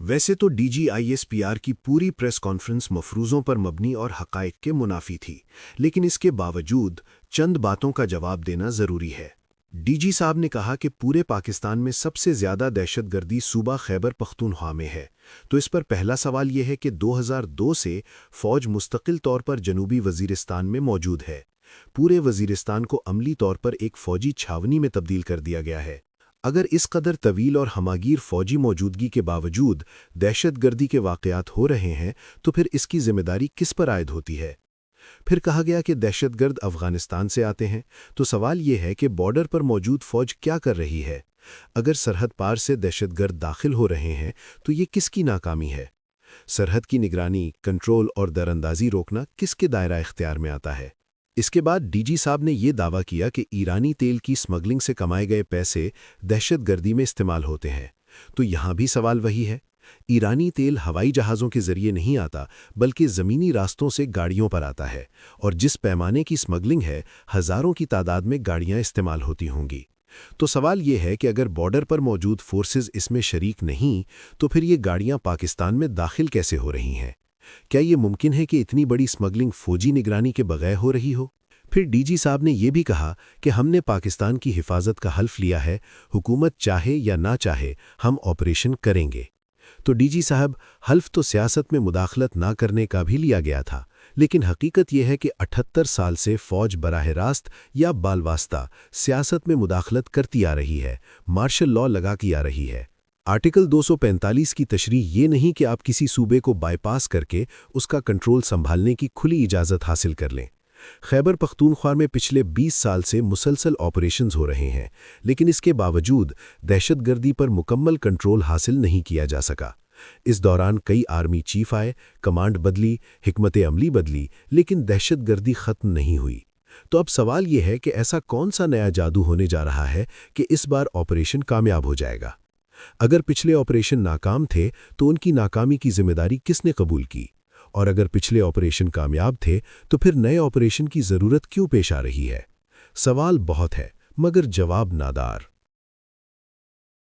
वैसे तो DGISPR की पूरी प्रेस कॉन्फ्रेंस मफरूज़ों पर मबनी और हक़ाइक़ के मुनाफी थी, लेकिन इसके बावजूद चंद बातों का जवाब देना ज़रूरी है। DG साहब ने कहा कि पूरे पाकिस्तान में सबसे ज़्यादा दहशतगर्दी सूबा खैबर पख्तूनख्वा में है। तो इस पर पहला सवाल यह है कि 2002 से फ़ौज मुस्तकिल तौर पर जनूबी वज़ीरिस्तान में मौजूद है। पूरे वज़ीरिस्तान को अमली तौर पर एक फ़ौजी छावनी में तब्दील कर दिया गया है। अगर इस कदर तवील और हमागीर फ़ौजी मौजूदगी के बावजूद दहशतगर्दी के वाक़यात हो रहे हैं, तो फिर इसकी ज़िम्मेदारी किस पर आयद होती है? फिर कहा गया कि दहशतगर्द अफ़गानिस्तान से आते हैं, तो सवाल ये है कि बॉर्डर पर मौजूद फ़ौज क्या कर रही है? अगर सरहद पार से दहशतगर्द दाखिल हो रहे हैं, तो ये किसकी नाकामी है? सरहद की निगरानी, कंट्रोल और दरअंदाज़ी रोकना किसके दायरा इख्तियार में आता है? इसके बाद DG साहब ने ये दावा किया कि ईरानी तेल की स्मगलिंग से कमाए गए पैसे दहशतगर्दी में इस्तेमाल होते हैं। तो यहाँ भी सवाल वही है। ईरानी तेल हवाई जहाज़ों के ज़रिए नहीं आता, बल्कि ज़मीनी रास्तों से गाड़ियों पर आता है, और जिस पैमाने की स्मगलिंग है, हज़ारों की तादाद में गाड़ियाँ इस्तेमाल होती होंगी। तो सवाल ये है कि अगर बॉर्डर पर मौजूद फोर्सेस इसमें शरीक नहीं, तो फिर ये गाड़ियाँ पाकिस्तान में दाखिल कैसे हो रही हैं? क्या ये मुमकिन है कि इतनी बड़ी स्मगलिंग फौजी निगरानी के बगैर हो रही हो? फिर DG साहब ने यह भी कहा कि हमने पाकिस्तान की हिफाजत का हल्फ लिया है, हुकूमत चाहे या ना चाहे हम ऑपरेशन करेंगे। तो DG साहब, हल्फ तो सियासत में मुदाखलत ना करने का भी लिया गया था, लेकिन हकीकत यह है कि 78 साल से फ़ौज बराह रास्त या बालवास्ता सियासत में मुदाखलत करती आ रही है, मार्शल लॉ लगा की आ रही है। आर्टिकल 245 की तशरीह ये नहीं कि आप किसी सूबे को बाईपास करके उसका कंट्रोल संभालने की खुली इजाज़त हासिल कर लें। खैबर पख्तूनख्वा में पिछले 20 साल से मुसलसल ऑपरेशंस हो रहे हैं, लेकिन इसके बावजूद दहशतगर्दी पर मुकम्मल कंट्रोल हासिल नहीं किया जा सका। इस दौरान कई आर्मी चीफ आए, कमांड बदली, हिकमत अमली बदली, लेकिन दहशतगर्दी ख़त्म नहीं हुई। तो अब सवाल ये है कि ऐसा कौन सा नया जादू होने जा रहा है कि इस बार ऑपरेशन कामयाब हो जाएगा? अगर पिछले ऑपरेशन नाकाम थे, तो उनकी नाकामी की जिम्मेदारी किसने कबूल की? और अगर पिछले ऑपरेशन कामयाब थे, तो फिर नए ऑपरेशन की ज़रूरत क्यों पेश आ रही है? सवाल बहुत है, मगर जवाब नादार।